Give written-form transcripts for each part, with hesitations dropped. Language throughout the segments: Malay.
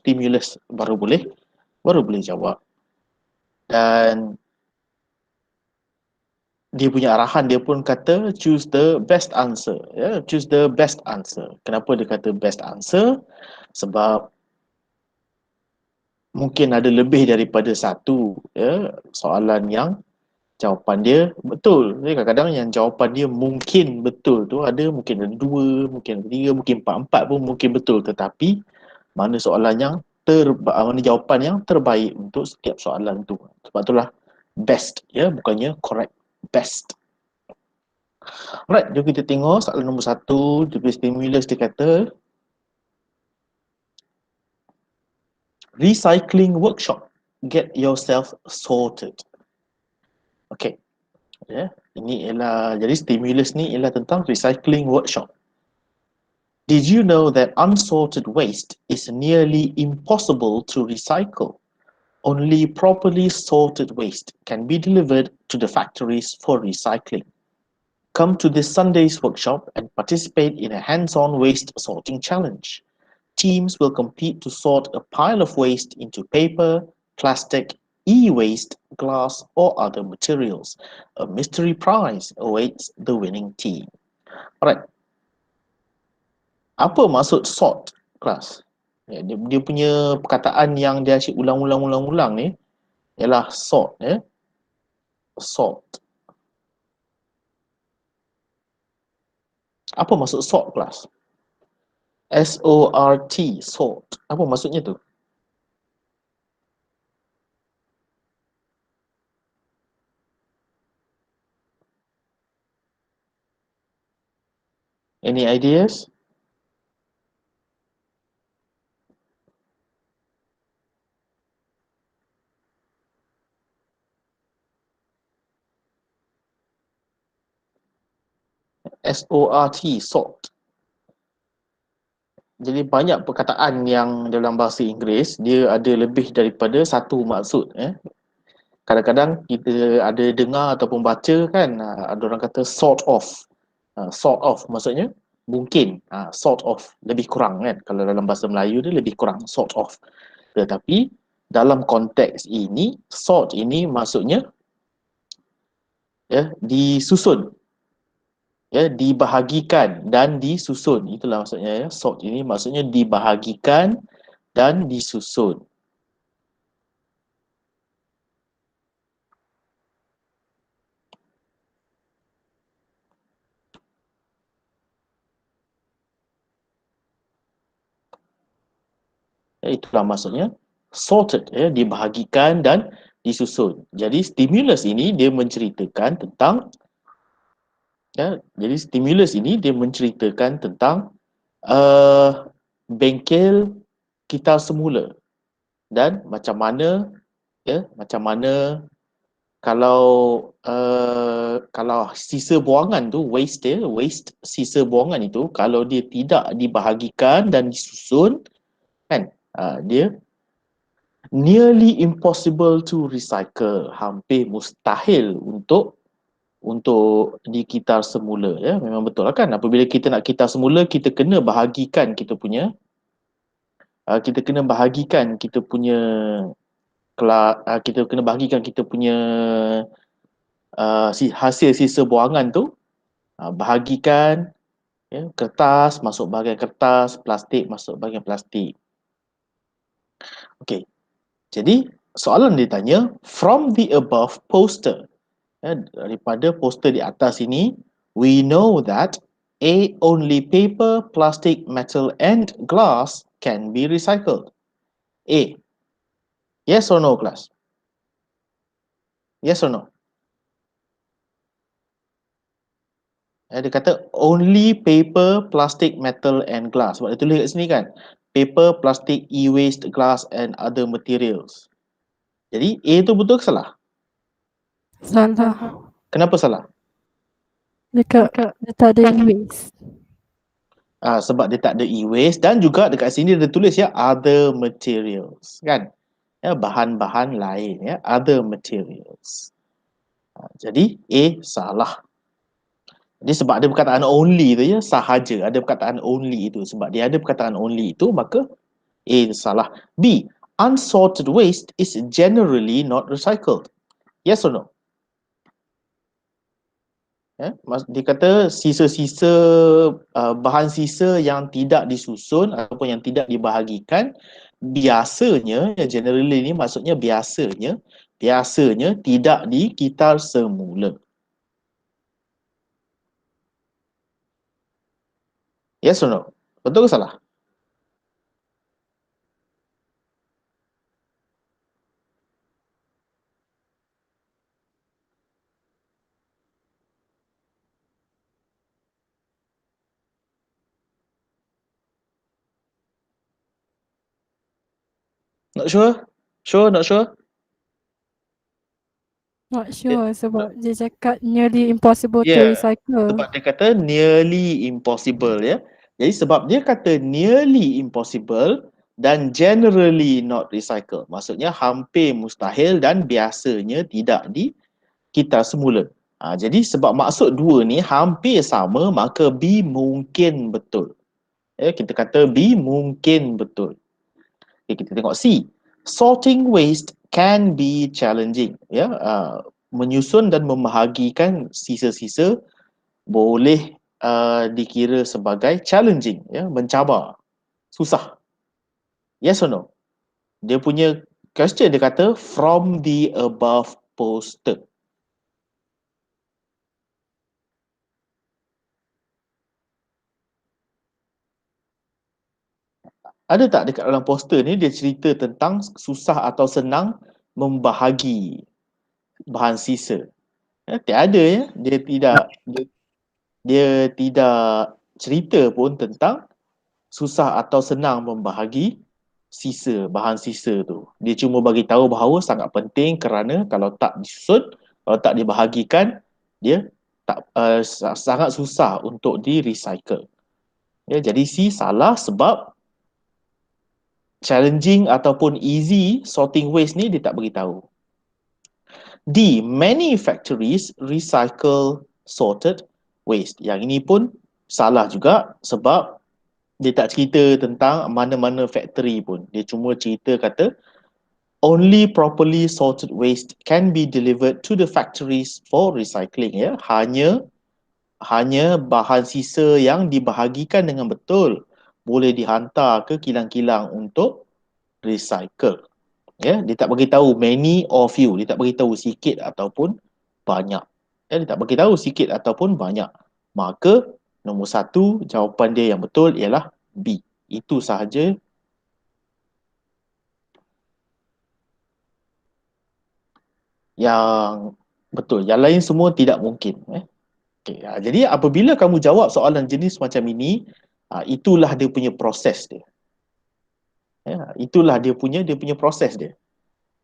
stimulus baru boleh jawab. Dan dia punya arahan, dia pun kata choose the best answer. Ya, choose the best answer. Kenapa dia kata best answer? Sebab mungkin ada lebih daripada satu soalan yang jawapan dia betul. Kadang-kadang yang jawapan dia mungkin betul tu ada, mungkin ada 2, mungkin ada 3, mungkin 4 pun mungkin betul. Tetapi mana soalan yang mana jawapan yang terbaik untuk setiap soalan tu. Sebab itulah best, bukannya correct, best. Alright, jom kita tengok soalan nombor 1. Dia stimulus dia kata recycling workshop, get yourself sorted. Okay, ini ialah, jadi stimulus ni ialah tentang recycling workshop. Did you know that unsorted waste is nearly impossible to recycle? Only properly sorted waste can be delivered to the factories for recycling. Come to this Sunday's workshop and participate in a hands-on waste sorting challenge. Teams will compete to sort a pile of waste into paper, plastic, e-waste, glass, or other materials. A mystery prize awaits the winning team. Alright. Apa maksud sort, kelas? Dia punya perkataan yang dia asyik ulang-ulang ni ialah sort, sort. Apa maksud sort, kelas? S-O-R-T, sort. Apa maksudnya tu? Any ideas? S-O-R-T, sort. Jadi banyak perkataan yang dalam bahasa Inggeris, dia ada lebih daripada satu maksud. Kadang-kadang kita ada dengar ataupun baca kan, ada orang kata sort of. Sort of maksudnya mungkin, sort of, lebih kurang kan. Kalau dalam bahasa Melayu dia lebih kurang, sort of. Tetapi dalam konteks ini, sort ini maksudnya disusun. Dibahagikan dan disusun. Itulah maksudnya sort ini maksudnya dibahagikan dan disusun. Itulah maksudnya sorted, dibahagikan dan disusun. Jadi stimulus ini dia menceritakan tentang jadi stimulus ini dia menceritakan tentang bengkel kita semula dan macam mana kalau sisa buangan tu waste sisa buangan itu kalau dia tidak dibahagikan dan disusun kan, dia nearly impossible to recycle, hampir mustahil untuk dikitar semula. Memang betul lah kan, apabila kita nak kitar semula kita kena bahagikan kita punya hasil sisa buangan tu, bahagikan kertas masuk bahagian kertas, plastik masuk bahagian plastik. Okey. Jadi soalan dia tanya, from the above poster, daripada poster di atas ini, we know that A, only paper, plastic, metal and glass can be recycled. A. Yes or no, class? Yes or no? Dia kata only paper, plastic, metal and glass. Sebab dia tulis kat sini kan, paper, plastic, e-waste, glass and other materials. Jadi A tu betul ke salah? Salah. Kenapa salah? Dekat dia tak ada e-waste. Sebab dia tak ada e-waste dan juga dekat sini dia tulis other materials kan, bahan-bahan lain, other materials. Jadi A salah. Jadi sebab ada perkataan only tu sahaja ada perkataan only itu, sebab dia ada perkataan only itu maka A itu salah. B, unsorted waste is generally not recycled. Yes or no? Dia kata sisa-sisa bahan sisa yang tidak disusun ataupun yang tidak dibahagikan biasanya, generally ni maksudnya biasanya tidak dikitar semula. Yes or no? Betul ke salah? Not sure? Sure, not sure? Not sure sebab dia cakap nearly impossible to Yeah, recycle. sebab dia kata nearly impossible ya. Jadi sebab dia kata nearly impossible dan generally not recycle. Maksudnya hampir mustahil dan biasanya tidak dikitar semula. Jadi sebab maksud dua ni hampir sama, maka B mungkin betul. Kita kata B mungkin betul. Kita tengok C. Sorting waste can be challenging. Menyusun dan membahagikan sisa-sisa boleh dikira sebagai challenging, mencabar, susah. Yes or no? Dia punya question dia kata from the above posted. Ada tak dekat dalam poster ni dia cerita tentang susah atau senang membahagi bahan sisa? Tiada ya. Dia tidak cerita pun tentang susah atau senang membahagi bahan sisa tu. Dia cuma bagi tahu bahawa sangat penting kerana kalau tak disusun, kalau tak dibahagikan, dia sangat susah untuk di-recycle. Jadi C salah sebab challenging ataupun easy sorting waste ni dia tak beritahu. D, many factories recycle sorted waste. Yang ini pun salah juga sebab dia tak cerita tentang mana-mana factory pun. Dia cuma cerita kata only properly sorted waste can be delivered to the factories for recycling. Hanya bahan sisa yang dibahagikan dengan betul boleh dihantar ke kilang-kilang untuk recycle. Dia tak beritahu many or few. Dia tak beritahu sikit ataupun banyak. Dia tak beritahu sikit ataupun banyak. Maka nombor satu jawapan dia yang betul ialah B. Itu sahaja. Yang betul. Yang lain semua tidak mungkin. Jadi apabila kamu jawab soalan jenis macam ini, itulah dia punya proses dia. Itulah dia punya proses dia.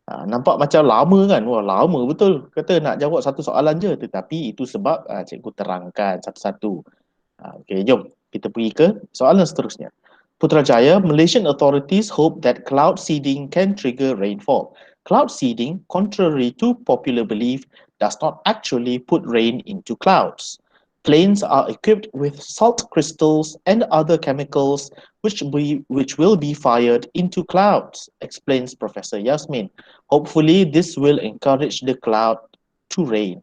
Nampak macam lama kan? Wah, lama betul. Kata nak jawab satu soalan je. Tetapi itu sebab cikgu terangkan satu-satu. Okey, jom kita pergi ke soalan seterusnya. Putrajaya, Malaysian authorities hope that cloud seeding can trigger rainfall. Cloud seeding, contrary to popular belief, does not actually put rain into clouds. Planes are equipped with salt crystals and other chemicals which will be fired into clouds, explains Professor Yasmin. Hopefully, this will encourage the cloud to rain.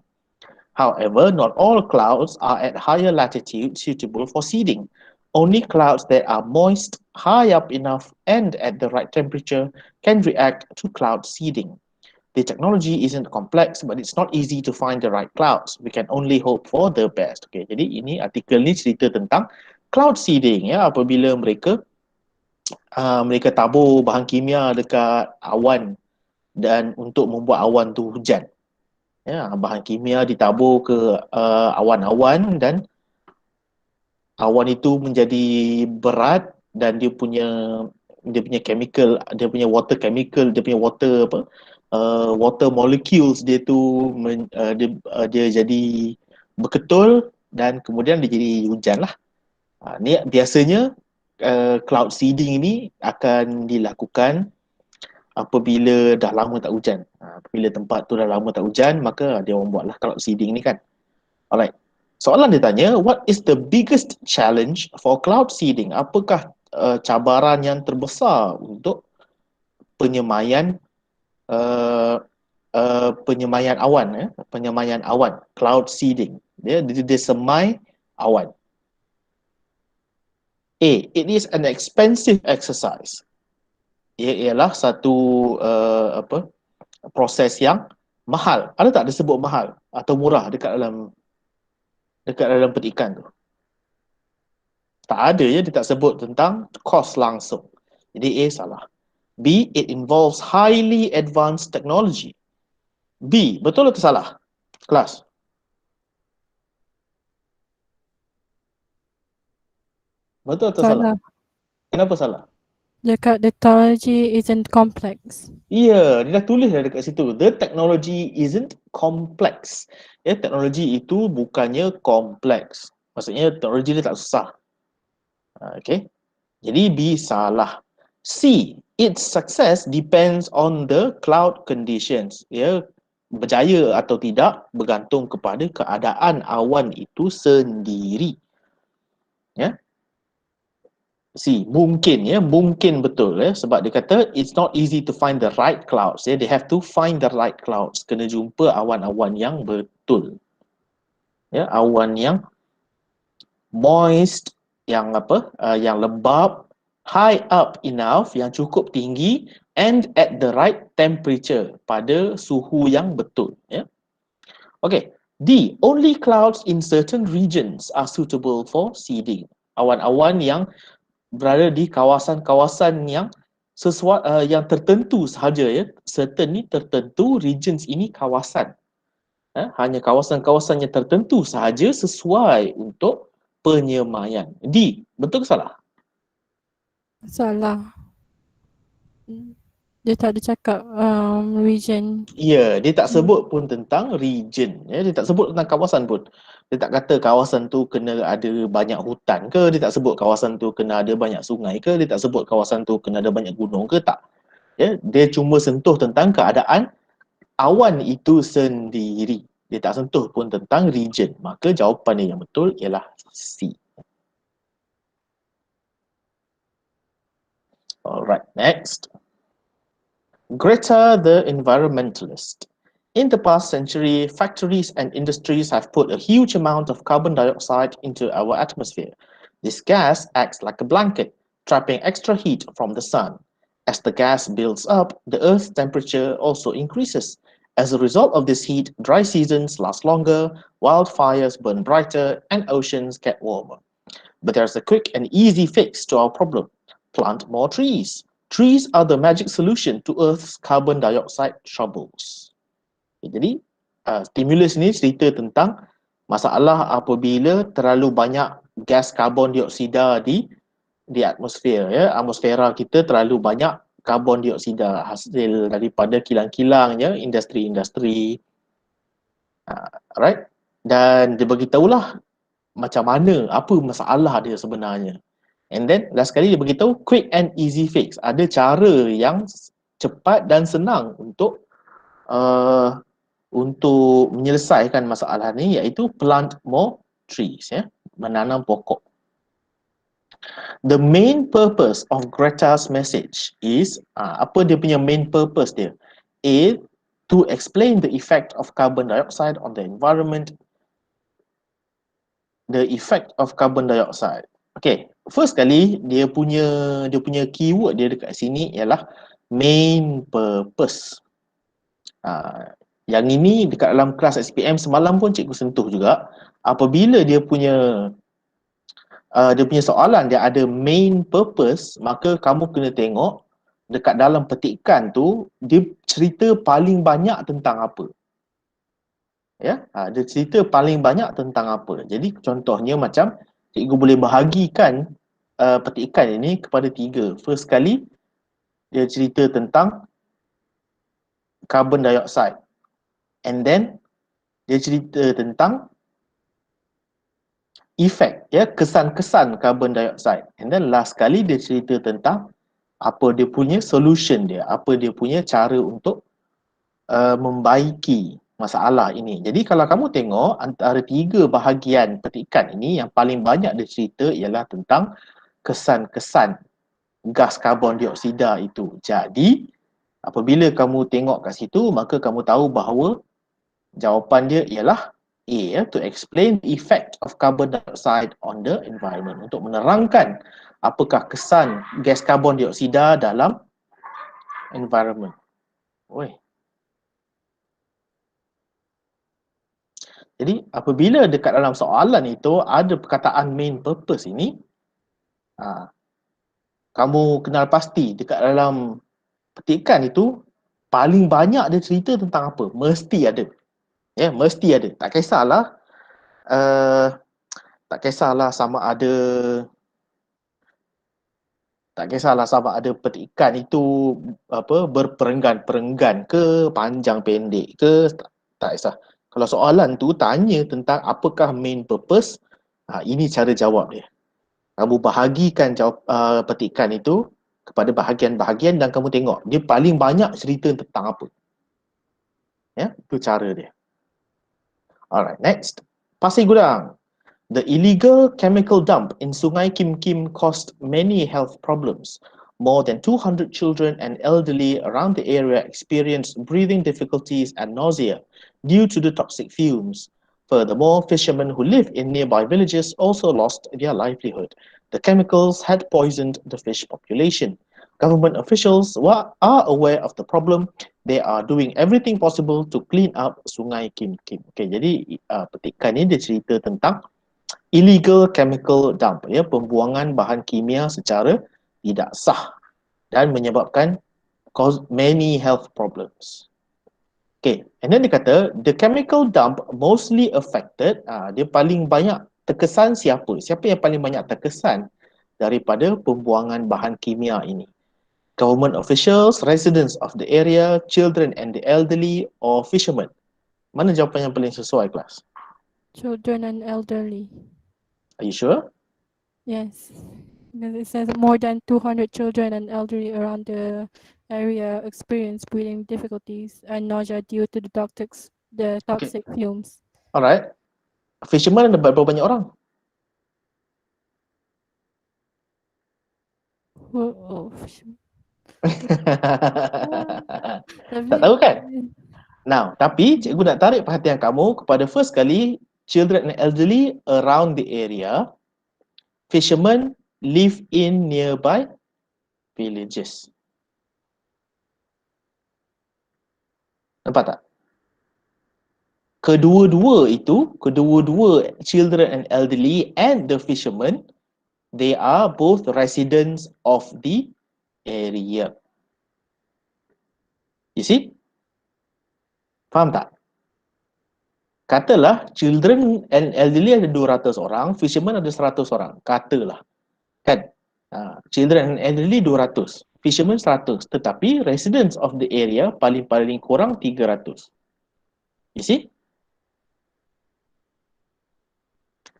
However, not all clouds are at higher latitude suitable for seeding. Only clouds that are moist, high up enough, and at the right temperature can react to cloud seeding. The technology isn't complex, but it's not easy to find the right clouds. We can only hope for the best. Okay, jadi ini artikel ni cerita tentang cloud seeding apabila mereka tabur bahan kimia dekat awan dan untuk membuat awan tu hujan. Bahan kimia ditabur ke awan-awan dan awan itu menjadi berat dan dia punya chemical, dia punya water chemical, dia punya water molecules dia tu dia jadi berketul dan kemudian dia jadi hujan lah. Ni biasanya cloud seeding ini akan dilakukan apabila dah lama tak hujan. Apabila tempat tu dah lama tak hujan, maka dia orang buatlah cloud seeding ni kan. Alright. Soalan dia tanya, what is the biggest challenge for cloud seeding? Apakah cabaran yang terbesar untuk penyemayan penyemayan awan, penyemayan awan, cloud seeding. Dia semai awan. A, it is an expensive exercise. Ia ialah satu proses yang mahal. Ada tak disebut mahal atau murah dekat dalam petikan tu? Tak ada ya, dia tak sebut tentang kos langsung. Jadi A salah. B, it involves highly advanced technology. B, betul atau salah? Kelas. Betul atau salah? Salah. Kenapa salah? Dekat the technology isn't complex. Ya, dia dah tulis dah dekat situ. The technology isn't complex. Ya, teknologi itu bukannya kompleks. Maksudnya teknologi dia tak susah. Okay. Jadi B salah. C, its success depends on the cloud conditions. Ya, berjaya atau tidak bergantung kepada keadaan awan itu sendiri. Ya. C, mungkin ya, mungkin betul ya, sebab dia kata it's not easy to find the right clouds ya, they have to find the right clouds, kena jumpa awan-awan yang betul. Ya, awan yang moist, yang yang lembab, high up enough, yang cukup tinggi, and at the right temperature, pada suhu yang betul ya. Okay. D, only clouds in certain regions are suitable for seeding. Awan-awan yang berada di kawasan-kawasan yang yang tertentu sahaja ya. Certain ni tertentu, regions ini kawasan. Hanya kawasan-kawasan yang tertentu sahaja sesuai untuk penyemayan. D, betul ke salah? Salah. Dia tak ada cakap region. Ya, dia tak sebut pun tentang region. Ya, dia tak sebut tentang kawasan pun. Dia tak kata kawasan tu kena ada banyak hutan ke, dia tak sebut kawasan tu kena ada banyak sungai ke, dia tak sebut kawasan tu kena ada banyak gunung ke, tak. Ya, dia cuma sentuh tentang keadaan awan itu sendiri. Dia tak sentuh pun tentang region. Maka jawapan yang betul ialah C. Alright, next. Greta the environmentalist. In the past century, factories and industries have put a huge amount of carbon dioxide into our atmosphere. This gas acts like a blanket, trapping extra heat from the sun. As the gas builds up, the Earth's temperature also increases. As a result of this heat, dry seasons last longer, wildfires burn brighter, and oceans get warmer. But there's a quick and easy fix to our problem. Plant more trees. Trees are the magic solution to Earth's carbon dioxide troubles. Jadi, stimulus ni cerita tentang masalah apabila terlalu banyak gas karbon dioksida di atmosfer ya. Atmosfera kita terlalu banyak karbon dioksida hasil daripada kilang-kilangnya industri-industri. Right? Dan dia beritahulah macam mana, apa masalah dia sebenarnya. And then last kali dia beritahu quick and easy fix. Ada cara yang cepat dan senang untuk menyelesaikan masalah ni, iaitu plant more trees ya, menanam pokok. The main purpose of Greta's message is apa dia punya main purpose dia? A, to explain the effect of carbon dioxide on the environment. The effect of carbon dioxide. Okay, first kali dia punya keyword dia dekat sini ialah main purpose. Yang ini dekat dalam kelas SPM semalam pun cikgu sentuh juga. Apabila dia punya soalan dia ada main purpose, maka kamu kena tengok dekat dalam petikan tu dia cerita paling banyak tentang apa. Ya, dia cerita paling banyak tentang apa. Jadi contohnya macam cikgu boleh bahagikan petikan ini kepada 3. First kali dia cerita tentang carbon dioxide. And then dia cerita tentang efek ya, kesan-kesan carbon dioxide. And then last kali dia cerita tentang apa dia punya solution dia, apa dia punya cara untuk membaiki masalah ini. Jadi kalau kamu tengok antara 3 bahagian petikan ini, yang paling banyak dia cerita ialah tentang kesan-kesan gas karbon dioksida itu. Jadi, apabila kamu tengok kat situ, maka kamu tahu bahawa jawapan dia ialah A, to explain the effect of carbon dioxide on the environment. Untuk menerangkan apakah kesan gas karbon dioksida dalam environment. Oi. Jadi apabila dekat dalam soalan itu ada perkataan main purpose ini, kamu kenal pasti dekat dalam petikan itu paling banyak dia cerita tentang apa? Mesti ada. Ya, mesti ada. Tak kisahlah tak kisahlah sama ada petikan itu berperenggan-perenggan ke, panjang pendek ke, tak kisah. Kalau soalan tu tanya tentang apakah main purpose, ini cara jawab dia. Kamu bahagikan petikan itu kepada bahagian-bahagian dan kamu tengok dia paling banyak cerita tentang apa. Ya, itu cara dia. Alright, next. Pasir Gudang. The illegal chemical dump in Sungai Kim Kim caused many health problems. More than 200 children and elderly around the area experienced breathing difficulties and nausea due to the toxic fumes. Furthermore, fishermen who live in nearby villages also lost their livelihood. The chemicals had poisoned the fish population. Government officials are aware of the problem. They are doing everything possible to clean up Sungai Kim Kim. Okay, jadi petikan ni dia cerita tentang illegal chemical dump, ya, pembuangan bahan kimia secara tidak sah dan menyebabkan cause many health problems. Okay, and then dia kata the chemical dump mostly affected, dia paling banyak terkesan siapa yang paling banyak terkesan daripada pembuangan bahan kimia ini? Government officials, residents of the area, children and the elderly, or fishermen? Mana jawapan yang paling sesuai, kelas? Children and elderly. Are you sure? Yes. Because it says more than 200 children and elderly around the area experience breathing difficulties and nausea due to the toxic fumes. Alright. Fishermen ada berapa banyak orang? Tak tahu kan? Now, tapi cikgu nak tarik perhatian kamu kepada first kali children and elderly around the area. Fishermen live in nearby villages. Nampak tak? Kedua-dua children and elderly and the fishermen, they are both residents of the area. You see? Faham tak? Katalah children and elderly ada 200 orang, fishermen ada 100 orang. Katalah. Kan? Children and elderly 200, fishermen 100. Tetapi residents of the area paling kurang 300. You see?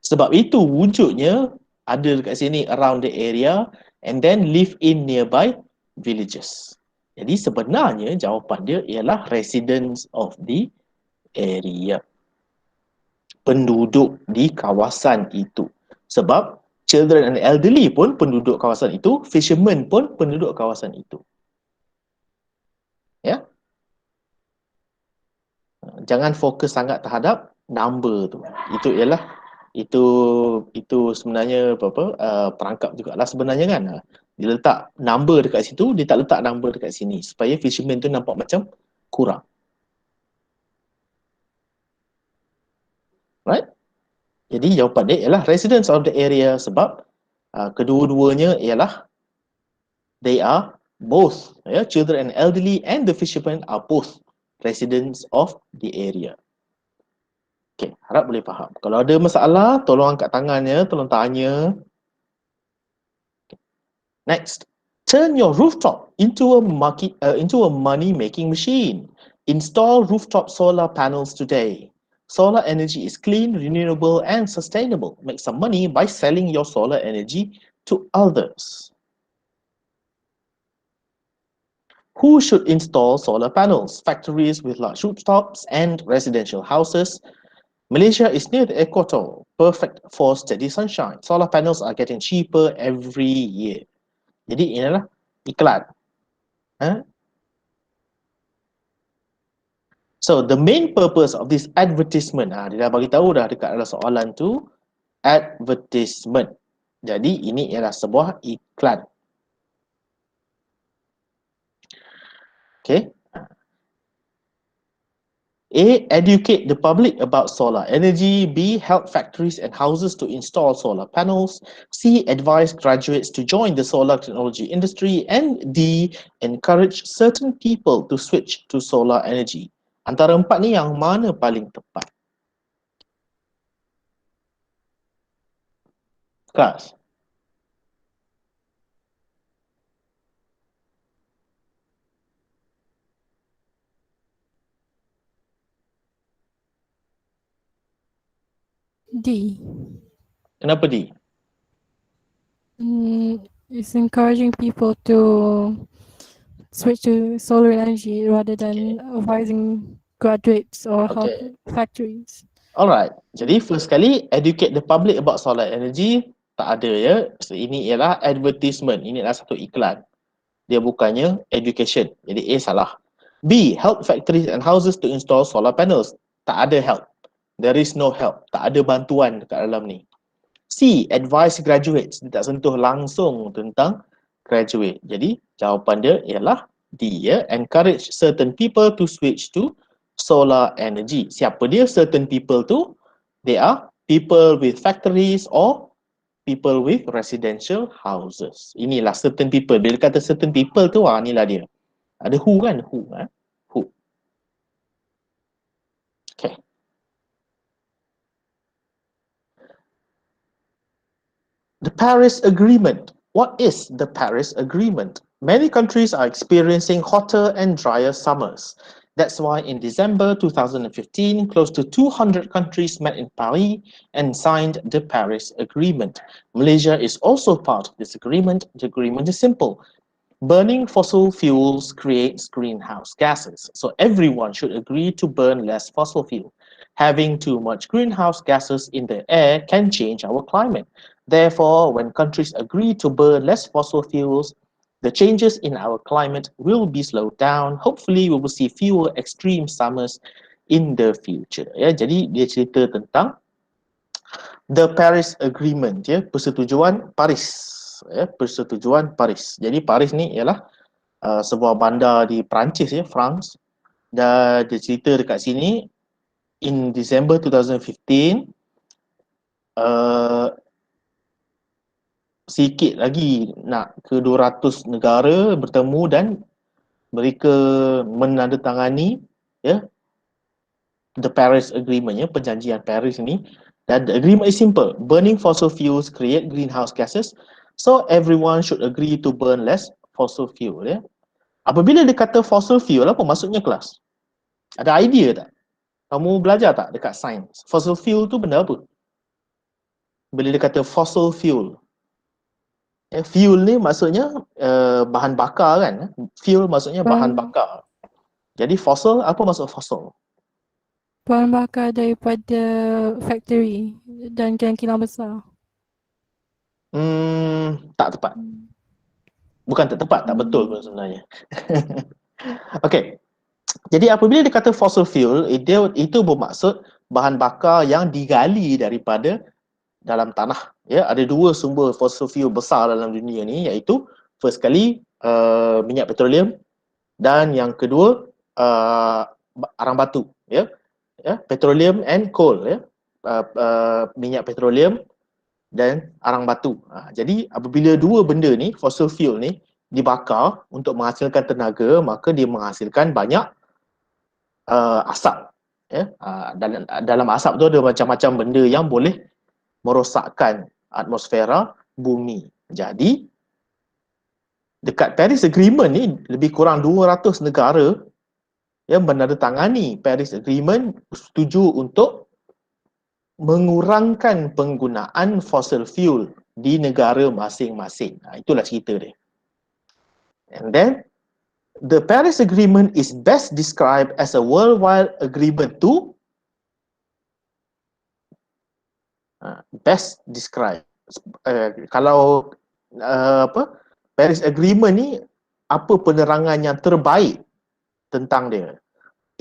Sebab itu wujudnya ada dekat sini around the area and then live in nearby villages. Jadi sebenarnya jawapan dia ialah residents of the area. Penduduk di kawasan itu. Sebab children and elderly pun penduduk kawasan itu, fishermen pun penduduk kawasan itu. Ya? Jangan fokus sangat terhadap number tu. Itu sebenarnya perangkap jugalah sebenarnya kan. Dia letak number dekat situ, dia tak letak number dekat sini supaya fishermen tu nampak macam kurang. Right? Jadi jawapan dia ialah residents of the area sebab kedua-duanya ialah they are both, children and elderly and the fishermen are both residents of the area. Okay, harap boleh faham. Kalau ada masalah, tolong angkat tangannya, tolong tanya. Okay. Next, turn your rooftop into a money-making machine. Install rooftop solar panels today. Solar energy is clean, renewable, and sustainable. Make some money by selling your solar energy to others. Who should install solar panels? Factories with large rooftops and residential houses. Malaysia is near the equator, perfect for steady sunshine. Solar panels are getting cheaper every year. Jadi inilah iklan. So the main purpose of this advertisement, dia dah bagi tahu dah dekat dalam soalan tu, advertisement. Jadi ini ialah sebuah iklan. Okay. A. Educate the public about solar energy. B. Help factories and houses to install solar panels. C. Advise graduates to join the solar technology industry. And D. Encourage certain people to switch to solar energy. Antara empat ni yang mana paling tepat? Kelas. D. Kenapa D? It's encouraging people to switch to solar energy rather than advising graduates or factories. Alright, jadi first kali educate the public about solar energy tak ada ya. So, ini ialah advertisement, ini adalah satu iklan. Dia bukannya education. Jadi A salah. B, help factories and houses to install solar panels. Tak ada help. There is no help. Tak ada bantuan dekat dalam ni. C, advise graduates. Dia tak sentuh langsung tentang graduate. Jadi jawapan dia ialah D ya. Encourage certain people to switch to solar energy. Siapa dia certain people tu? They are people with factories or people with residential houses. Inilah certain people. Bila kata certain people tu, inilah dia. Ada who kan? Who. Who. Okay. The Paris Agreement. What is the Paris Agreement? Many countries are experiencing hotter and drier summers. That's why in December 2015, close to 200 countries met in Paris and signed the Paris Agreement. Malaysia is also part of this agreement. The agreement is simple. Burning fossil fuels creates greenhouse gases, so everyone should agree to burn less fossil fuel. Having too much greenhouse gases in the air can change our climate. Therefore, when countries agree to burn less fossil fuels, the changes in our climate will be slowed down. Hopefully, we will see fewer extreme summers in the future. Ya, jadi dia cerita tentang the Paris Agreement, ya, persetujuan Paris. Ya, persetujuan Paris. Jadi Paris ni ialah sebuah bandar di Perancis ya, France. Dan dia cerita dekat sini in December 2015 sikit lagi nak ke 200 negara bertemu dan mereka menandatangani ya the Paris Agreement ya, perjanjian Paris ni. Dan the agreement is simple. Burning fossil fuels create greenhouse gases, so everyone should agree to burn less fossil fuel ya. Apabila dia kata fossil fuel, apa maksudnya kelas? Ada idea tak? Kamu belajar tak dekat sains? Fossil fuel tu benda apa? Bila dia kata fossil fuel, fuel ni maksudnya bahan bakar kan? Fuel maksudnya bahan bakar. Jadi fossil, apa maksud fossil? Bahan bakar daripada factory dan kilang-kilang besar. Tak tepat. Bukan tak tepat, tak betul pun sebenarnya. Okay. Jadi apabila dia kata fossil fuel, itu bermaksud bahan bakar yang digali daripada dalam tanah. Ya, ada dua sumber fossil fuel besar dalam dunia ni, iaitu first kali minyak petroleum dan yang kedua arang batu. Ya, petroleum and coal. Ya, minyak petroleum dan arang batu. Jadi apabila dua benda ni, fossil fuel ni dibakar untuk menghasilkan tenaga, maka dia menghasilkan banyak asap. Ya, dalam asap tu ada macam-macam benda yang boleh merosakkan atmosfera bumi. Jadi dekat Paris Agreement ni lebih kurang 200 negara yang menandatangani Paris Agreement setuju untuk mengurangkan penggunaan fossil fuel di negara masing-masing. Itulah cerita dia. And then the Paris Agreement is best described as a worldwide agreement to Best describe. Kalau Paris Agreement ni, apa penerangan yang terbaik tentang dia?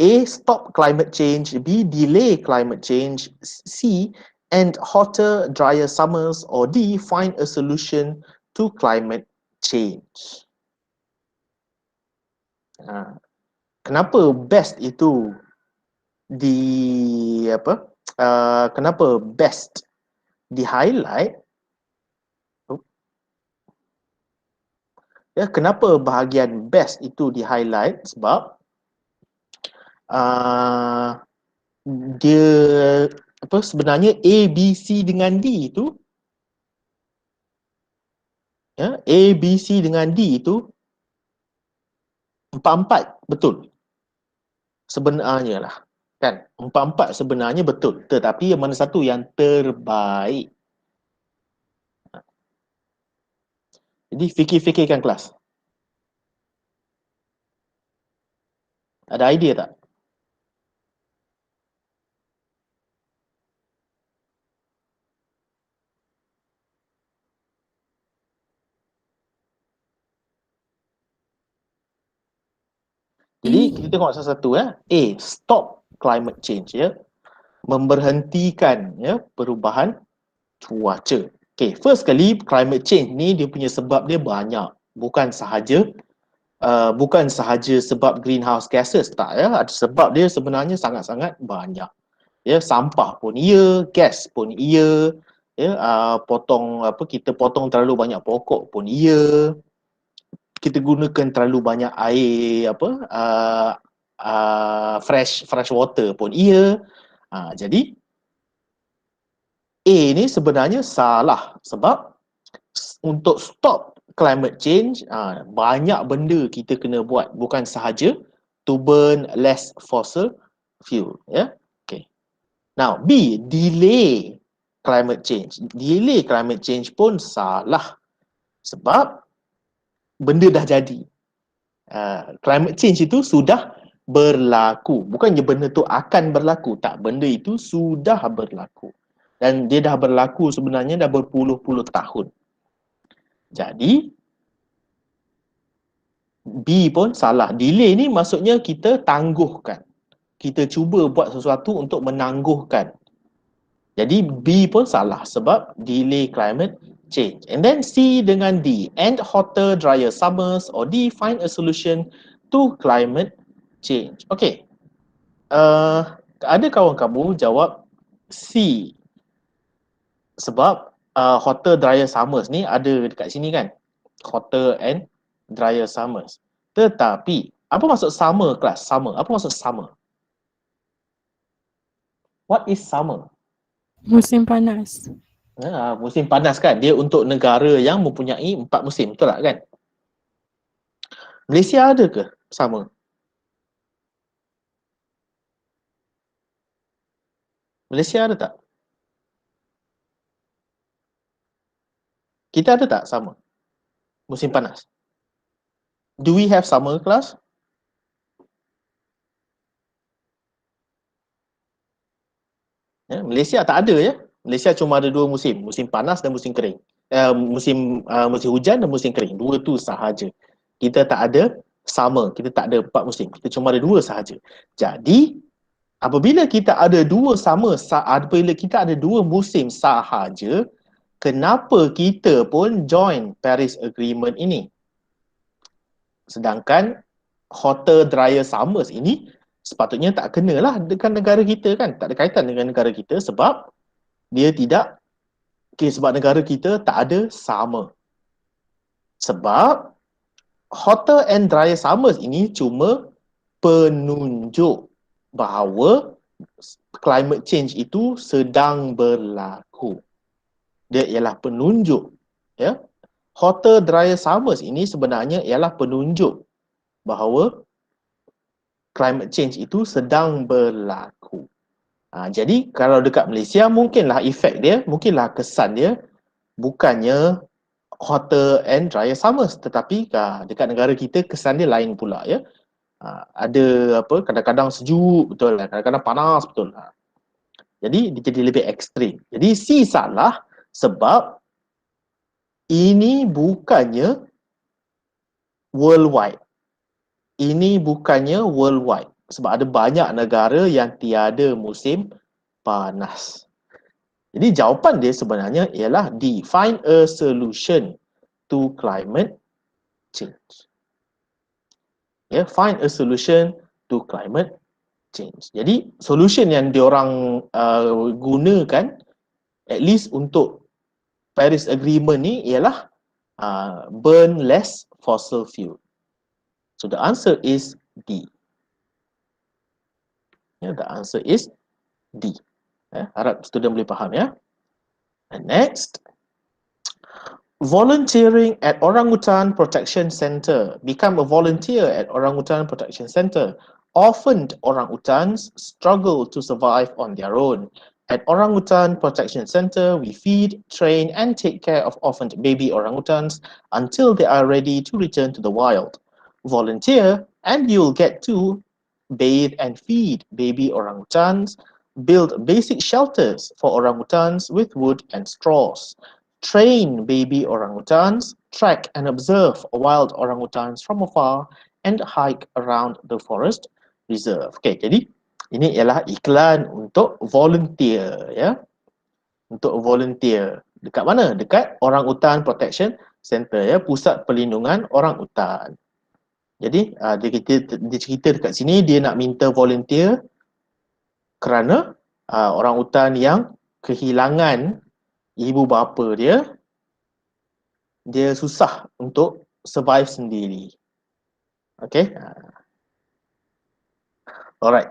A. Stop climate change. B. Delay climate change. C. End hotter, drier summers. Or D. Find a solution to climate change. Kenapa best itu kenapa best di highlight? Ya, kenapa bahagian best itu di highlight? Sebab dia sebenarnya A, B, C dengan D itu, ya, A, B, C dengan D itu empat-empat betul sebenarnya lah, kan? Empat-empat sebenarnya betul, tetapi yang mana satu yang terbaik? Jadi fikir-fikirkan kelas. Ada idea tak? Jadi kita tengok satu-satu ya. A. Stop climate change, ya. Memberhentikan ya perubahan cuaca. Okay, first kali climate change ni dia punya sebab dia banyak. Bukan sahaja sebab greenhouse gases, tak ya. Ada sebab dia sebenarnya sangat-sangat banyak. Ya, sampah pun ia, gas pun ia, ya, kita potong terlalu banyak pokok pun ia, kita gunakan terlalu banyak air fresh water pun ia. Jadi A ni sebenarnya salah sebab untuk stop climate change banyak benda kita kena buat, bukan sahaja to burn less fossil fuel, ya. Okay. Now B, delay climate change. Delay climate change pun salah sebab benda dah jadi. Climate change itu sudah berlaku. Bukannya benda tu akan berlaku. Tak, benda itu sudah berlaku. Dan dia dah berlaku sebenarnya dah berpuluh-puluh tahun. Jadi, B pun salah. Delay ni maksudnya kita tangguhkan. Kita cuba buat sesuatu untuk menangguhkan. Jadi, B pun salah sebab delay climate change. And then C dengan D, end hotter, drier summers, or D, find a solution to climate change. Okay. Ada kawan kamu jawab C. Sebab hotter, drier summers ni ada dekat sini kan. Hotter and drier summers. Tetapi, apa maksud summer kelas? Summer. Apa maksud summer? What is summer? Musim panas. Musim panas kan. Dia untuk negara yang mempunyai 4 musim. Betul tak kan? Malaysia ada ke summer? Malaysia ada tak? Kita ada tak summer? Musim panas. Do we have summer class? Ya, Malaysia tak ada ya. Malaysia cuma ada 2 musim, musim panas dan musim kering. Musim hujan dan musim kering. 2 tu sahaja. Kita tak ada summer, kita tak ada 4 musim. Kita cuma ada 2 sahaja. Jadi, apabila kita ada 2 musim sahaja, kenapa kita pun join Paris Agreement ini? Sedangkan hotter, drier summers ini sepatutnya tak kenalah dengan negara kita kan. Tak ada kaitan dengan negara kita sebab dia tidak, sebab negara kita tak ada summer. Sebab hotter and drier summers ini cuma penunjuk bahawa climate change itu sedang berlaku. Dia ialah penunjuk, ya. Hotter, drier summers ini sebenarnya ialah penunjuk bahawa climate change itu sedang berlaku. Jadi kalau dekat Malaysia mungkinlah efek dia, mungkinlah kesan dia bukannya hotter and drier summers, tetapi dekat negara kita kesan dia lain pula ya. Ada kadang-kadang sejuk betul, kadang-kadang panas betul. Jadi dia jadi lebih ekstrim. Jadi C salah sebab ini bukannya worldwide. Ini bukannya worldwide. Sebab ada banyak negara yang tiada musim panas. Jadi jawapan dia sebenarnya ialah D. Find a solution to climate change. Find a solution to climate change. Jadi solution yang diorang gunakan at least untuk Paris Agreement ni ialah burn less fossil fuel. So the answer is D. The answer is D. Harap student boleh faham ya. And next, volunteering at Orangutan Protection Center. Become a volunteer at Orangutan Protection Center. Often orangutans struggle to survive on their own. At Orangutan Protection Center, we feed, train, and take care of orphaned baby orangutans until they are ready to return to the wild. Volunteer, and you'll get to bathe and feed baby orangutans, build basic shelters for orangutans with wood and straws, train baby orangutans, track and observe wild orangutans from afar, and hike around the forest reserve. Okay, jadi ini ialah iklan untuk volunteer ya. Untuk volunteer. Dekat mana? Dekat Orangutan Protection Center ya, Pusat Perlindungan Orangutan. Jadi dia cerita dekat sini dia nak minta volunteer kerana orangutan yang kehilangan ibu bapa dia susah untuk survive sendiri. Okay. Alright.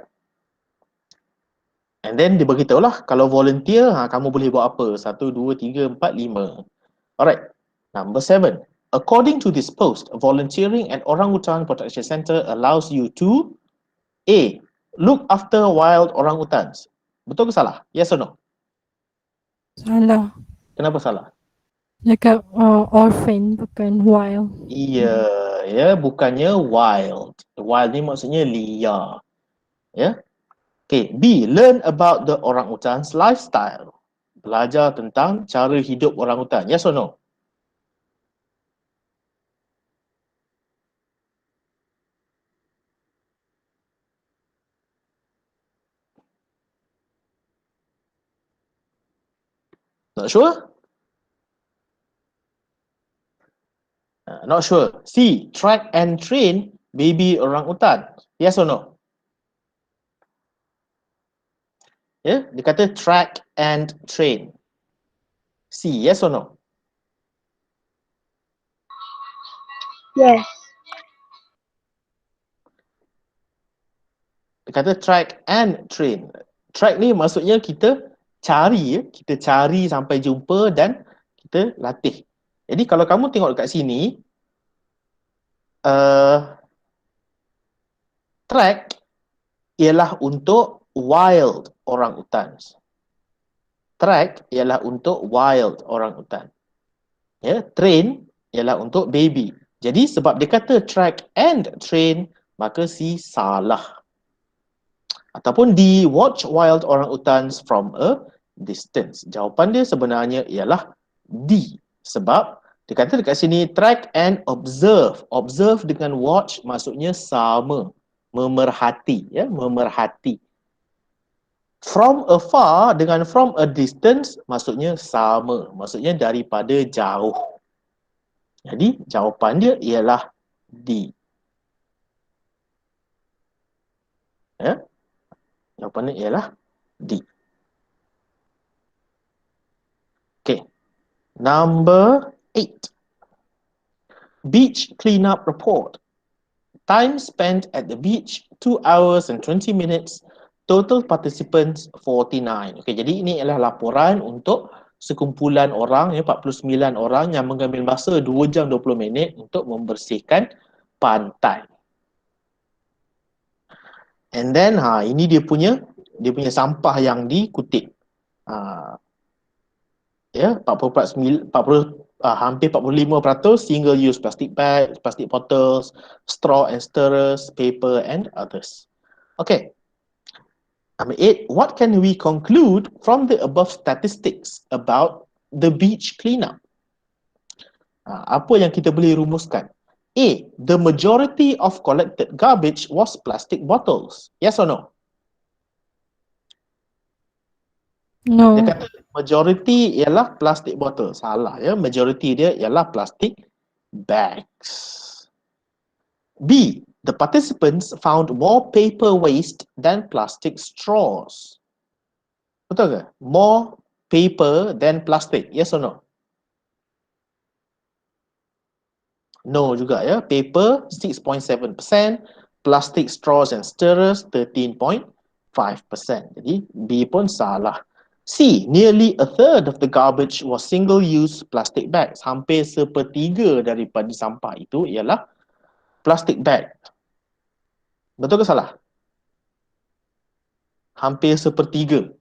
And then dia beritahu lah, kalau volunteer, kamu boleh buat apa? 1, 2, 3, 4, 5. Alright. Number 7. According to this post, volunteering at Orangutan Protection Center allows you to A. Look after wild orangutans. Betul ke salah? Yes or no? Salah. Kenapa salah? Dekat orphan, bukan wild. Iya, ya, bukannya wild. Wild ni maksudnya liar. Ya. Okay, B. Learn about the orangutan's lifestyle. Belajar tentang cara hidup orangutan. Yes or no? Not sure? Not sure. C. Track and train baby orangutan. Yes or no? Ya, dia kata track and train. C. Yes or no? Yes. Dia kata track and train. Track ni maksudnya kita cari sampai jumpa dan kita latih. Jadi kalau kamu tengok dekat sini, track ialah untuk wild orangutans. Track ialah untuk wild orangutan. Ya, train ialah untuk baby. Jadi sebab dia kata track and train, maka C salah. Ataupun D, watch wild orangutans from a distance. Jawapan dia sebenarnya ialah D. Sebab dia kata dekat sini track and observe. Observe dengan watch maksudnya sama. Memerhati, ya, memerhati. From afar dengan from a distance maksudnya sama. Maksudnya daripada jauh. Jadi jawapan dia ialah D. Ya. Jawapan dia ialah D. Okay. Number 8. Beach cleanup report. Time spent at the beach 2 hours and 20 minutes. Total participants 49. Okay, jadi ini adalah laporan untuk sekumpulan orang, 49 orang yang mengambil masa 2 jam 20 minit untuk membersihkan pantai. And then ini dia punya sampah yang dikutip. Ya, 40, hampir 45% single use plastic bags, plastic bottles, straw and stirrers, paper and others. Okay. Number 8, what can we conclude from the above statistics about the beach cleanup? Apa yang kita boleh rumuskan? A, the majority of collected garbage was plastic bottles. Yes or no? No. Dia kata majority ialah plastic bottle. Salah ya. Majority dia ialah plastic bags. B, the participants found more paper waste than plastic straws. Betul ke? More paper than plastic. Yes or no? No juga ya. Paper 6.7%, plastic straws and stirrers 13.5%. Jadi B pun salah. C, nearly a third of the garbage was single-use plastic bags. Hampir sepertiga daripada sampah itu ialah plastic bag. Betul ke salah? Hampir sepertiga.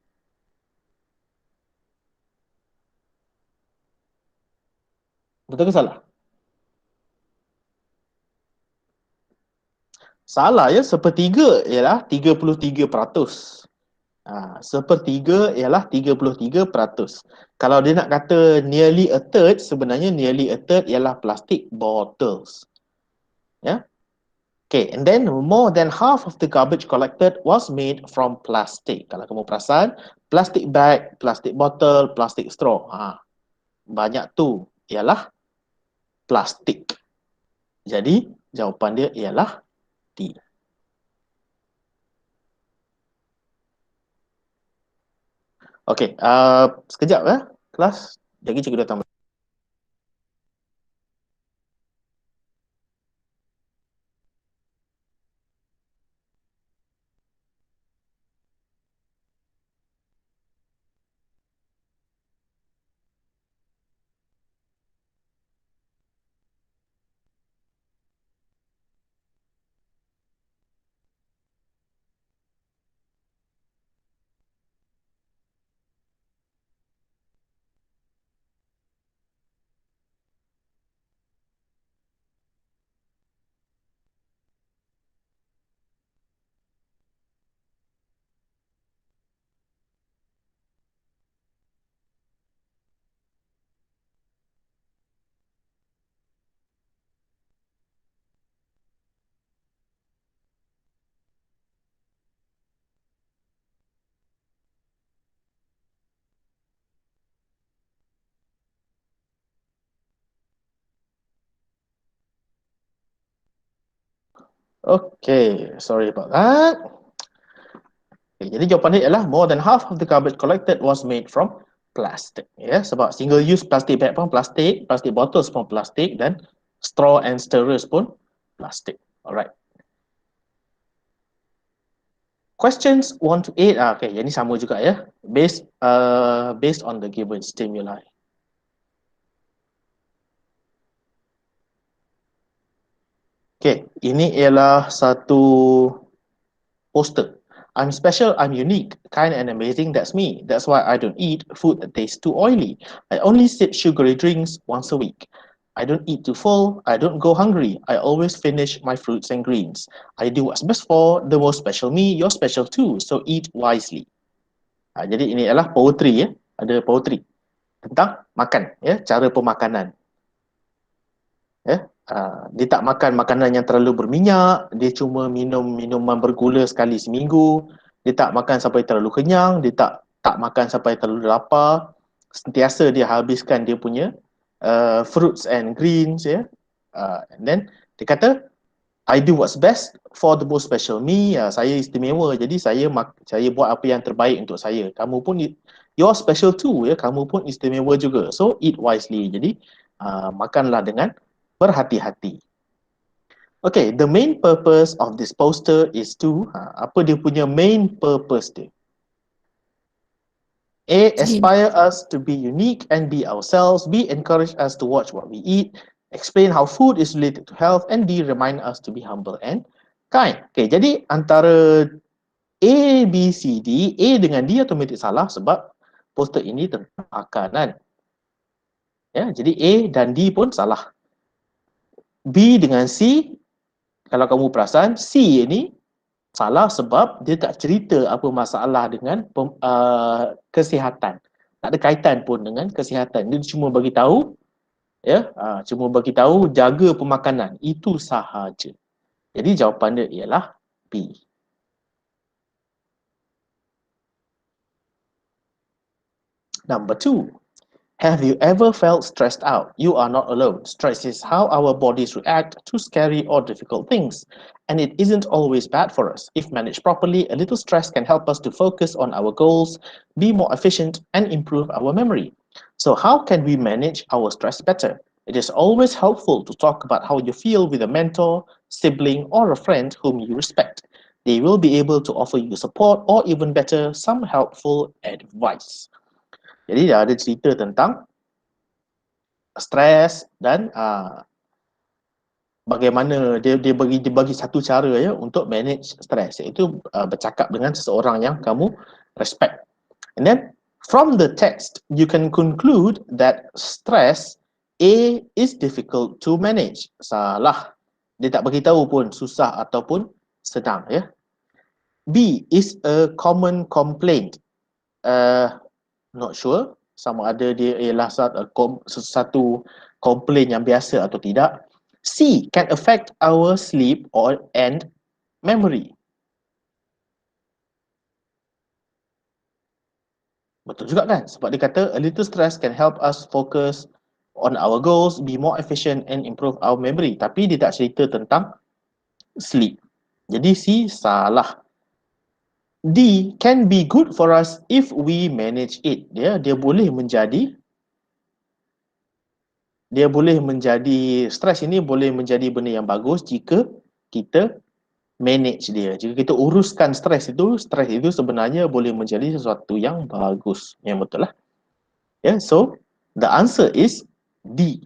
Betul ke salah? Salah ya, sepertiga ialah 33%. Sepertiga ialah 33%. Kalau dia nak kata nearly a third, sebenarnya nearly a third ialah plastic bottles. Ya. Okay, and then more than half of the garbage collected was made from plastic. Kalau kamu perasan, plastic bag, plastic bottle, plastic straw. Banyak tu ialah plastik. Jadi, jawapan dia ialah D. Okey, sekejap kelas. Lagi cikgu datang. Okay, sorry about that. Okay, jadi jawapan dia ialah more than half of the garbage collected was made from plastic. Ya, sebab single use plastic bag pun plastik, plastic bottles pun plastik dan straw and stirrers pun plastik. Alright. Questions 1 to 8. Okay, yang ni sama juga ya. Based on the given stimuli. Okay, ini ialah satu poster. I'm special, I'm unique, kind and amazing, that's me. That's why I don't eat food that tastes too oily. I only sip sugary drinks once a week. I don't eat too full, I don't go hungry. I always finish my fruits and greens. I do what's best for the most special me, you're special too, so eat wisely. Jadi ini adalah poetry ya, ada poetry tentang makan ya, cara pemakanan. Ya, dia tak makan makanan yang terlalu berminyak, dia cuma minum minuman bergula sekali seminggu, dia tak makan sampai terlalu kenyang, dia tak makan sampai terlalu lapar, sentiasa dia habiskan dia punya fruits and greens ya. And then dia kata I do what's best for the most special me. Saya istimewa, jadi saya buat apa yang terbaik untuk saya. Kamu pun you're special too ya, kamu pun istimewa juga. So eat wisely. Jadi makanlah dengan berhati-hati. Okay, the main purpose of this poster is to, apa dia punya main purpose dia? A, aspire us to be unique and be ourselves. B, encourage us to watch what we eat. Explain how food is related to health. And D, remind us to be humble and kind. Okay, jadi antara A, B, C, D, A dengan D automatik salah sebab poster ini tentang makanan. Ya, jadi A dan D pun salah. B dengan C, kalau kamu perasan, C ini Salah sebab dia tak cerita apa masalah dengan kesihatan. Tak ada kaitan pun dengan kesihatan. Dia cuma bagi tahu, cuma bagi tahu jaga pemakanan. Itu sahaja. Jadi jawapan dia ialah B. Number 2. Have you ever felt stressed out? You are not alone. Stress is how our bodies react to scary or difficult things, and it isn't always bad for us. If managed properly, a little stress can help us to focus on our goals, be more efficient, and improve our memory. So, how can we manage our stress better? It is always helpful to talk about how you feel with a mentor, sibling, or a friend whom you respect. They will be able to offer you support or, even better, some helpful advice. Jadi dia ada cerita tentang stres dan bagaimana dia bagi satu cara untuk manage stres, iaitu bercakap dengan seseorang yang kamu respect. And then from the text you can conclude that stress A is difficult to manage. Salah. Dia tak bagi tahu pun susah ataupun senang B is a common complaint. Not sure sama ada dia ialah satu komplain yang biasa atau tidak. C can affect our sleep and memory. Betul juga kan? Sebab dia kata a little stress can help us focus on our goals, be more efficient and improve our memory. Tapi dia tak cerita tentang sleep. Jadi C salah. D can be good for us if we manage it. Dia boleh menjadi stres ini boleh menjadi benda yang bagus jika kita manage dia. Jika kita uruskan stres itu sebenarnya boleh menjadi sesuatu yang bagus. Yang betul lah. So the answer is D.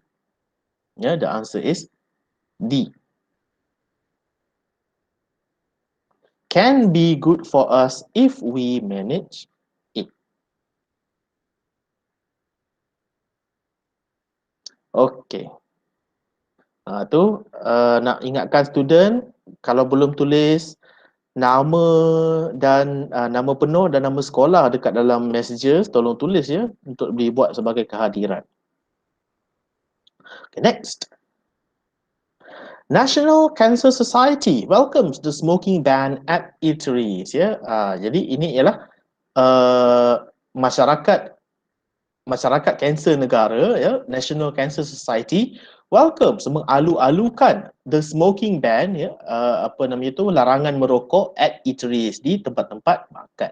The answer is D. Can be good for us if we manage it. Okay. Nak ingatkan student, kalau belum tulis nama dan nama penuh dan nama sekolah dekat dalam messages, tolong tulis untuk dibuat sebagai kehadiran. Okay, next. National Cancer Society welcomes the smoking ban at eateries. Jadi ini ialah masyarakat kanser negara, National Cancer Society welcomes, mengalu-alukan the smoking ban, larangan merokok at eateries, di tempat-tempat makan.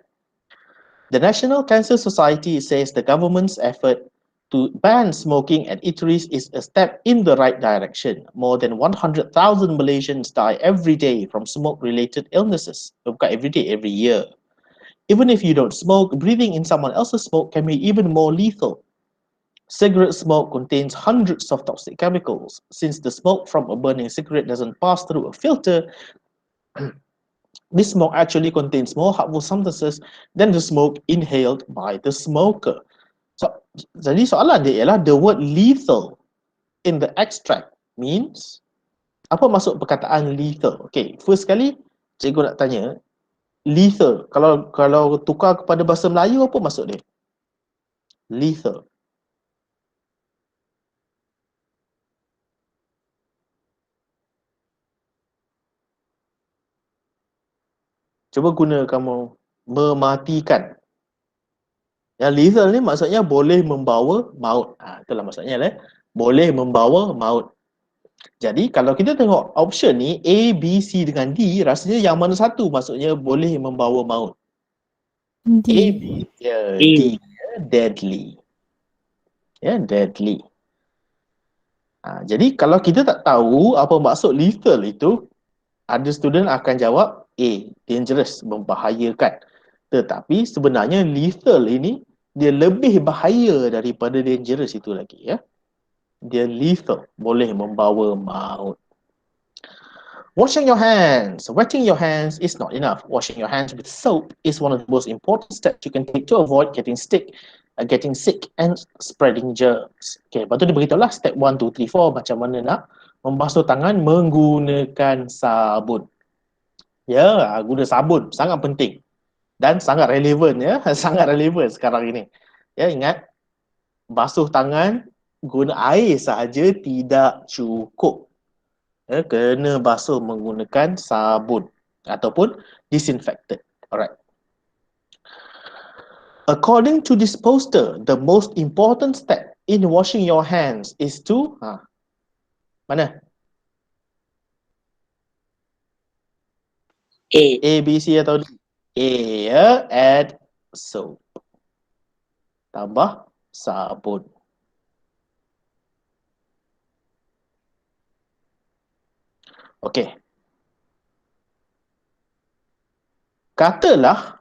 The National Cancer Society says the government's effort to ban smoking at eateries is a step in the right direction. More than 100,000 Malaysians die every day from smoke-related illnesses. Bukan every day, every year. Even if you don't smoke, breathing in someone else's smoke can be even more lethal. Cigarette smoke contains hundreds of toxic chemicals. Since the smoke from a burning cigarette doesn't pass through a filter, this smoke actually contains more harmful substances than the smoke inhaled by the smoker. Jadi soalan dia ialah the word lethal in the extract means, apa maksud perkataan lethal? Okay, first sekali cikgu nak tanya, lethal, kalau tukar kepada bahasa Melayu apa maksud dia? Lethal. Cuba guna kamu, mematikan. Yang lethal ni maksudnya boleh membawa maut. Itulah maksudnya boleh membawa maut. Jadi kalau kita tengok option ni A, B, C dengan D, rasanya yang mana satu maksudnya boleh membawa maut? D. A, B, D, deadly. Deadly. Jadi kalau kita tak tahu apa maksud lethal itu, ada student akan jawab A, dangerous, membahayakan. Tetapi sebenarnya lethal ini dia lebih bahaya daripada dangerous itu lagi. Dia lethal, boleh membawa maut. Washing your hands. Wetting your hands is not enough. Washing your hands with soap is one of the most important steps you can take to avoid getting sick and spreading germs. Okay, lepas tu dia beritahu lah step 1, 2, 3, 4 macam mana nak membasuh tangan menggunakan sabun. Ya, guna sabun sangat penting dan sangat relevan ya, sangat relevan sekarang ini. Ya, ingat basuh tangan guna air sahaja tidak cukup. Ya, kena basuh menggunakan sabun ataupun disinfectant. Alright. According to this poster, the most important step in washing your hands is to mana? A. A, B, C atau D? A ya, add soap. Tambah sabun. Okey. Katalah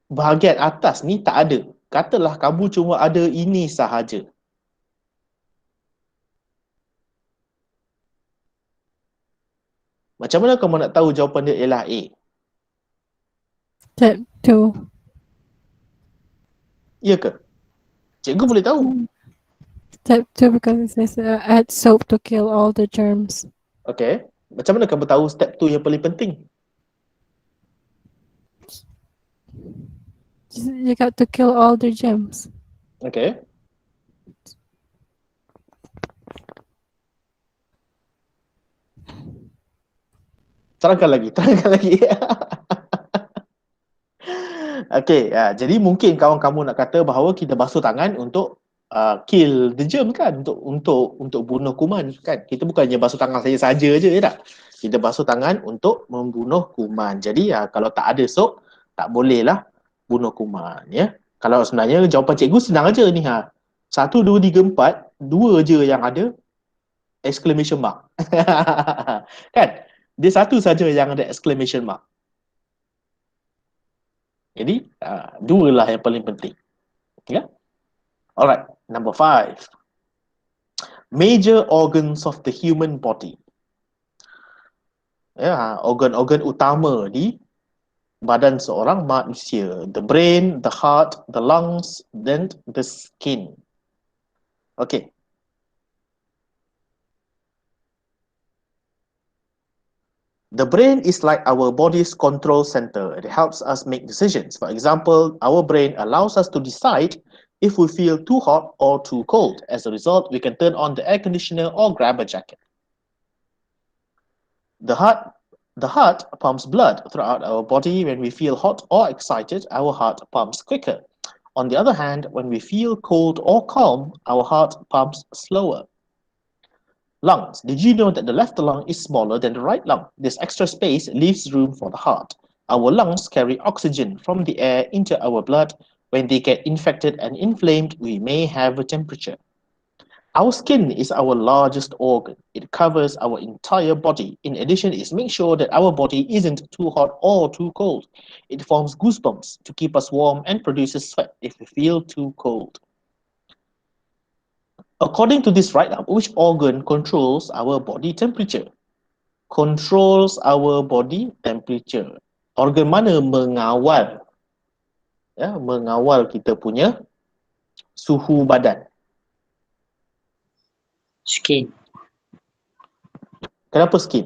bahagian atas ni tak ada. Katalah kamu cuma ada ini sahaja. Macam mana kamu nak tahu jawapan dia ialah A? Step 2. Ya ke? Cikgu boleh tahu. Step 2 because it says add soap to kill all the germs. Okey. Macam mana kamu tahu step tu yang paling penting? You got to kill all the germs. Okey. Terangkan lagi, terangkan lagi. Okey, jadi mungkin kawan-kamu nak kata bahawa kita basuh tangan untuk kill the germ kan, untuk bunuh kuman kan. Kita bukannya basuh tangan saja je ya tak? Kita basuh tangan untuk membunuh kuman. Jadi kalau tak ada soap, tak bolehlah bunuh kuman ya. Kalau sebenarnya jawapan cikgu senang aja ni 1 2 3 4, 2 je yang ada exclamation mark. Kan? Dia satu saja yang ada exclamation mark. Jadi, dua lah yang paling penting. Ya? Alright, number 5. Major organs of the human body. Ya, organ-organ utama di badan seorang manusia. The brain, the heart, the lungs, then the skin. Okay. The brain is like our body's control center. It helps us make decisions. For example, our brain allows us to decide if we feel too hot or too cold. As a result, we can turn on the air conditioner or grab a jacket. The heart pumps blood throughout our body. When we feel hot or excited, our heart pumps quicker. On the other hand, when we feel cold or calm, our heart pumps slower. Lungs. Did you know that the left lung is smaller than the right lung? This extra space leaves room for the heart. Our lungs carry oxygen from the air into our blood. When they get infected and inflamed, we may have a temperature. Our skin is our largest organ. It covers our entire body. In addition, it makes sure that our body isn't too hot or too cold. It forms goosebumps to keep us warm and produces sweat if we feel too cold. According to this write-up, which organ controls our body temperature? Controls our body temperature. Organ mana mengawal? Ya, mengawal kita punya suhu badan. Skin. Kenapa skin?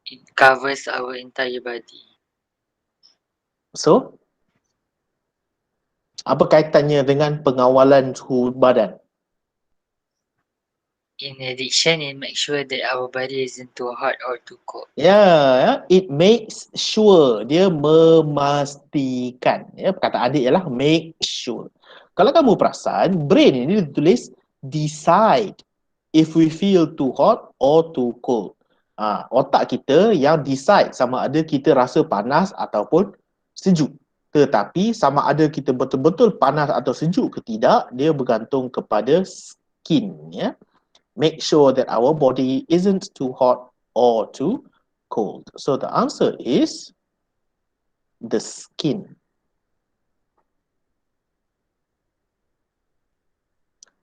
It covers our entire body. So, apa kaitannya dengan pengawalan suhu badan? In addition, it makes sure that our body isn't too hot or too cold. Ya, it makes sure. Dia memastikan. Ya, perkataan dia ialah make sure. Kalau kamu perasan, brain ini ditulis decide if we feel too hot or too cold. Otak kita yang decide sama ada kita rasa panas ataupun sejuk. Tetapi sama ada kita betul-betul panas atau sejuk ke tidak, dia bergantung kepada skin. Ya. Make sure that our body isn't too hot or too cold. So the answer is the skin.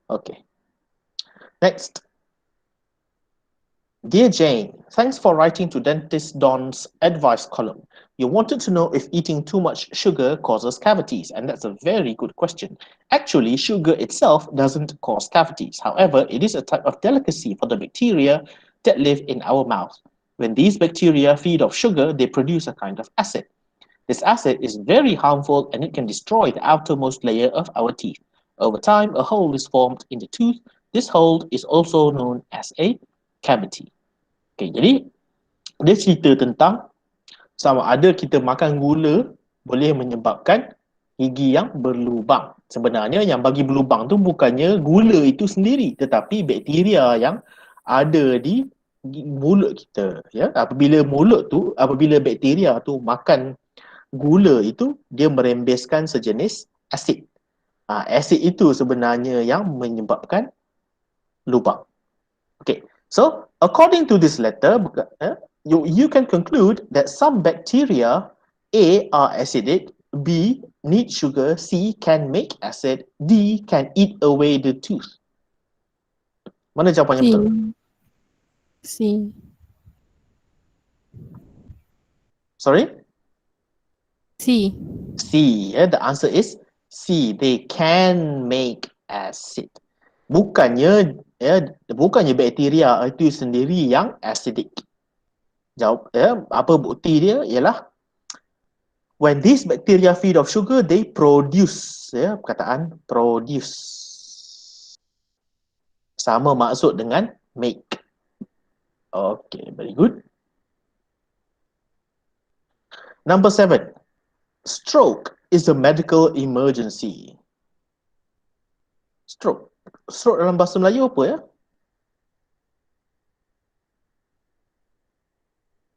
Okay. Next. Dear Jane, thanks for writing to Dentist Don's advice column. You wanted to know if eating too much sugar causes cavities, and that's a very good question. Actually, sugar itself doesn't cause cavities. However, it is a type of delicacy for the bacteria that live in our mouth. When these bacteria feed off sugar, they produce a kind of acid. This acid is very harmful and it can destroy the outermost layer of our teeth. Over time, a hole is formed in the tooth. This hole is also known as a cavity. Okay, jadi dia cerita tentang sama ada kita makan gula boleh menyebabkan gigi yang berlubang. Sebenarnya yang bagi berlubang tu bukannya gula itu sendiri, tetapi bakteria yang ada di mulut kita. Ya, apabila bakteria tu makan gula itu, dia merembeskan sejenis asid. Asid itu sebenarnya yang menyebabkan lubang. Okay, so according to this letter, you can conclude that some bacteria, A, are acidic, B, need sugar, C, can make acid, D, can eat away the tooth. Mana jawapan yang betul? C. Sorry? C. C. The answer is C. They can make acid. Bukannya bakteria itu sendiri yang acidic. Apa bukti dia ialah when these bacteria feed off sugar, they produce. Perkataan produce sama maksud dengan make. Okay, very good. Number 7. Stroke is a medical emergency. Stroke dalam bahasa Melayu apa ya?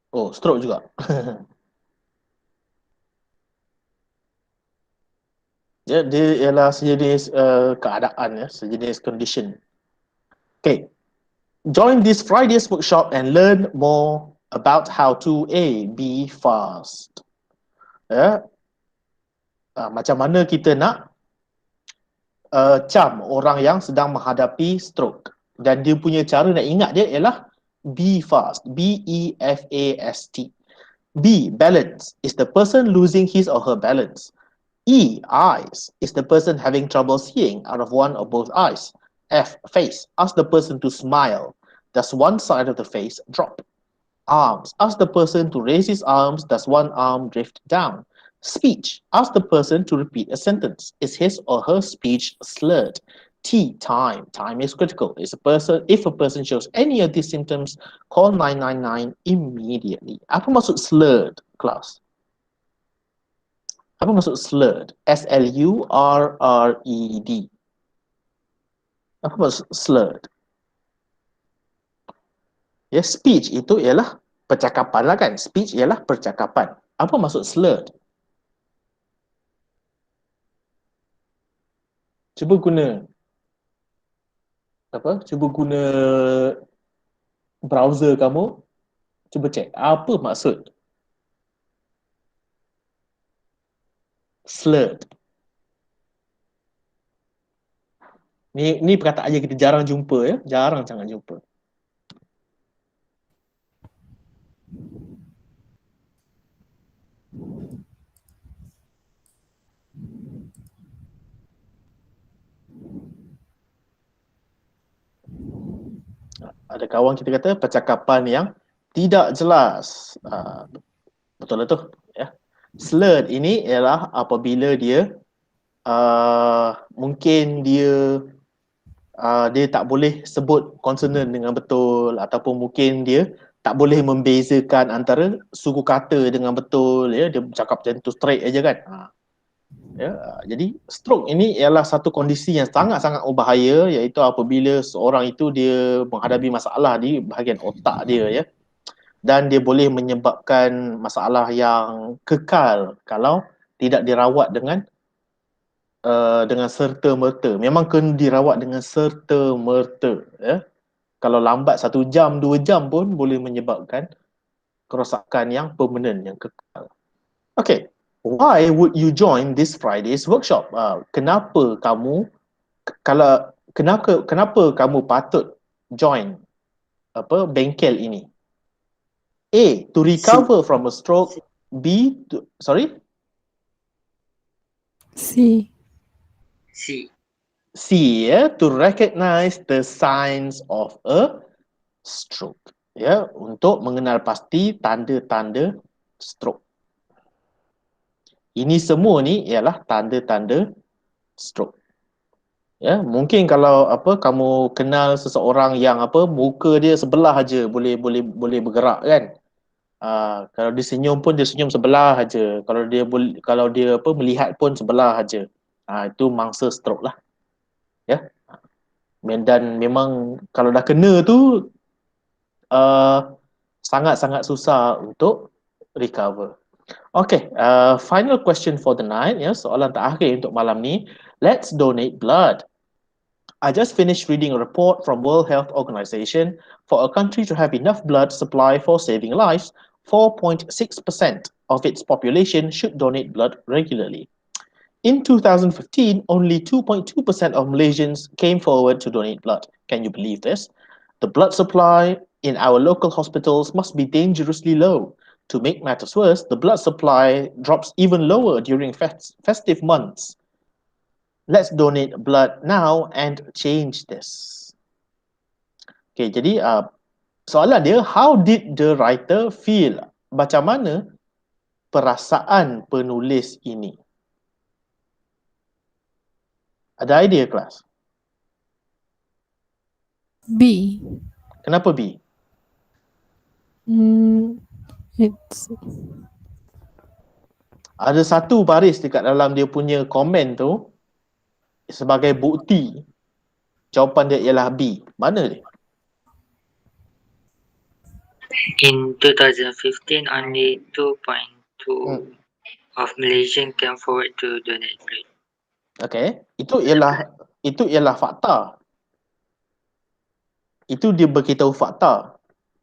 Oh, stroke juga. Ya, dia ialah sejenis keadaan, ya, sejenis condition. Okay. Join this Friday's workshop and learn more about how to be fast. Ya. Macam mana kita nak cam orang yang sedang menghadapi stroke. Dan dia punya cara nak ingat dia ialah be fast. B-E-F-A-S-T. B, balance, is the person losing his or her balance. E, eyes, is the person having trouble seeing out of one or both eyes. F, face, ask the person to smile. Does one side of the face drop? Arms, ask the person to raise his arms. Does one arm drift down? Speech, ask the person to repeat a sentence. Is his or her speech slurred? T, time, time is critical. If a person shows any of these symptoms, call 999 immediately. Apa maksud slurred, class? Apa maksud slurred? S-L-U-R-R-E-D. Apa maksud slurred? Ya, speech itu ialah percakapan lah kan. Speech ialah percakapan. Apa maksud slurred? Cuba guna browser kamu. Cuba cek apa maksud slurred. Ni perkataan yang kita jarang jumpa, ya. Jarang sangat jumpa. Ada kawan kita kata percakapan yang tidak jelas. Betul lah tu, ya. Slurred ini ialah apabila dia mungkin dia tak boleh sebut konsonan dengan betul, ataupun mungkin dia tak boleh membezakan antara suku kata dengan betul, ya. Dia bercakap macam tu straight aja kan. Ya, jadi stroke ini ialah satu kondisi yang sangat-sangat berbahaya, iaitu apabila seorang itu dia menghadapi masalah di bahagian otak dia, ya. Dan dia boleh menyebabkan masalah yang kekal kalau tidak dirawat dengan serta-merta. Memang kena dirawat dengan serta-merta, ya. Kalau lambat 1 jam, 2 jam pun boleh menyebabkan kerosakan yang permanen, yang kekal. Okay. Why would you join this Friday's workshop? Kenapa kamu patut join bengkel ini? A, to recover from a stroke. B, sorry? C. C. C, to recognize the signs of a stroke. Untuk mengenal pasti tanda-tanda stroke. Ini semua ni ialah tanda-tanda stroke. Mungkin kalau kamu kenal seseorang yang muka dia sebelah aja boleh bergerak kan. Kalau dia senyum pun dia senyum sebelah aja. Kalau dia melihat pun sebelah aja. Itu mangsa stroke lah. Dan memang kalau dah kena tu sangat-sangat susah untuk recover. Okay, final question for the night. Soalan terakhir untuk malam ni. Let's donate blood. I just finished reading a report from World Health Organization. For a country to have enough blood supply for saving lives, 4.6% of its population should donate blood regularly. In 2015, only 2.2% of Malaysians came forward to donate blood. Can you believe this? The blood supply in our local hospitals must be dangerously low. To make matters worse, the blood supply drops even lower during festive months. Let's donate blood now and change this. Okay, jadi soalan dia, how did the writer feel? Macam mana perasaan penulis ini? Ada idea, kelas? B. Kenapa B? It's Ada satu baris dekat dalam dia punya komen tu sebagai bukti. Jawapan dia ialah B. Mana dia? In 2015, only 2.2 of Malaysian came forward to donate blood. Okay, itu ialah fakta. Itu dia beritahu fakta.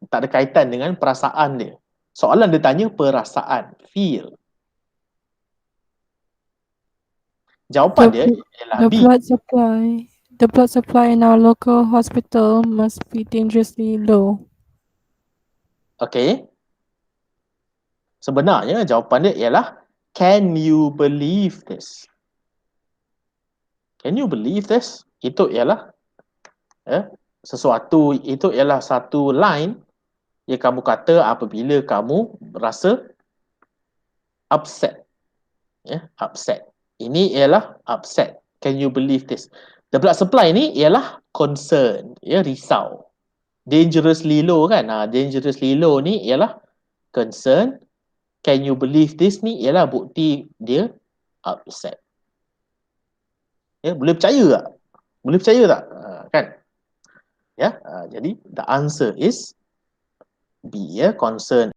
Tak ada kaitan dengan perasaan dia. Soalan dia tanya perasaan, feel. Jawapan dia ialah the B. blood supply in our local hospital must be dangerously low. Okay. Sebenarnya jawapan dia ialah can you believe this? Can you believe this? Itu ialah sesuatu, itu ialah satu line yang kamu kata apabila kamu rasa upset. Upset. Ini ialah upset. Can you believe this? The blood supply ni ialah concern, risau. Dangerously low kan? Dangerously low ni ialah concern. Can you believe this ni ialah bukti dia upset. Boleh percaya tak? Boleh percaya tak? Kan? Jadi the answer is B, concern.